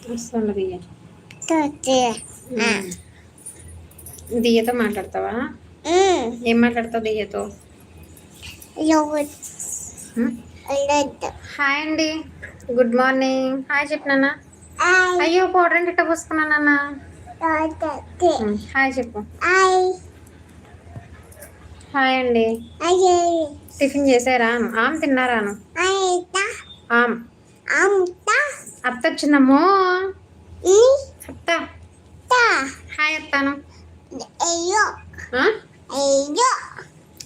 వస్తుంది దియ్యతో మాట్లాడతావా? ఏం మాట్లాడతావు దియ్యతో? హాయ్ అండి, గుడ్ మార్నింగ్. హాయ్ చెప్పు నాన్న. అయ్యో పౌడర్ ఏంటి ఇట్ట పోసుకున్నా నాన్న? హాయ్ చెప్పు. హాయ్ అండి. టిఫిన్ చేసారాను? ఆమె తిన్నారాను? ఆమ్ అత్త వచ్చిందమ్మో. అత్త హాయ్ అత్తాను.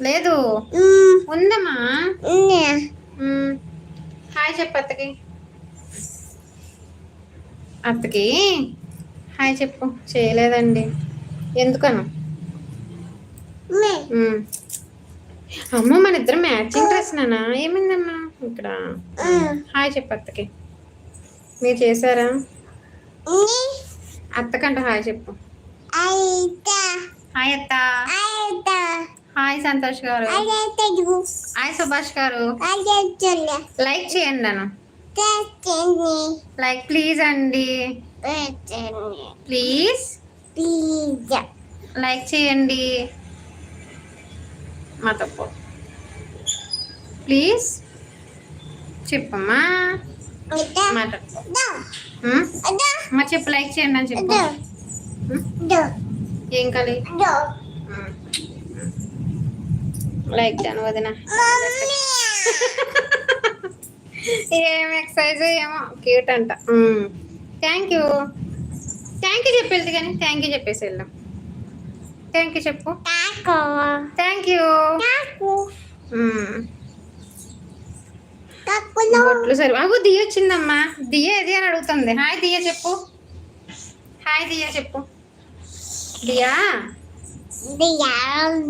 లేదు ఉందమ్మా. హాయ్ చెప్పు అత్తకి. అత్తకి హాయ్ చెప్పు. చేయలేదండి. ఎందుకను? అమ్మ మన ఇద్దరం మ్యాచింగ్ డ్రెస్ నానా. ఏమైందమ్మా ఇక్కడ? హాయ్ చెప్పు అత్తకి. మీరు చేశారా? అత్తకంట హాయ్ చెప్పు. హాయ్ అత్త. హాయ్ సంతోష్ గారు. హాయ్ సుభాష్ గారు. లైక్ చేయండి నన్ను. లైక్ ప్లీజ్ అండి, ప్లీజ్ లైక్ చేయండి. మా తప్పు ప్లీజ్ చెప్పమ్మా. మా చెప్పు లైక్ చేయండి అని చెప్పు. ఏం కాలి లైక్ చేను వదిన. ఏం ఎక్సర్సైజ్ ఏమో క్యూట్ అంట. థ్యాంక్ యూ చెప్పేది కానీ థ్యాంక్ యూ చెప్పేసి వెళ్దాం. థ్యాంక్ యూ చెప్పు. Thank you. బొట్లు సరే. అగో దియ్య వచ్చిందమ్మా. దియ్య ఏది అని అడుగుతుంది. హాయ్ దియ్య చెప్పు. హాయ్ దియ్య చెప్పు. దియా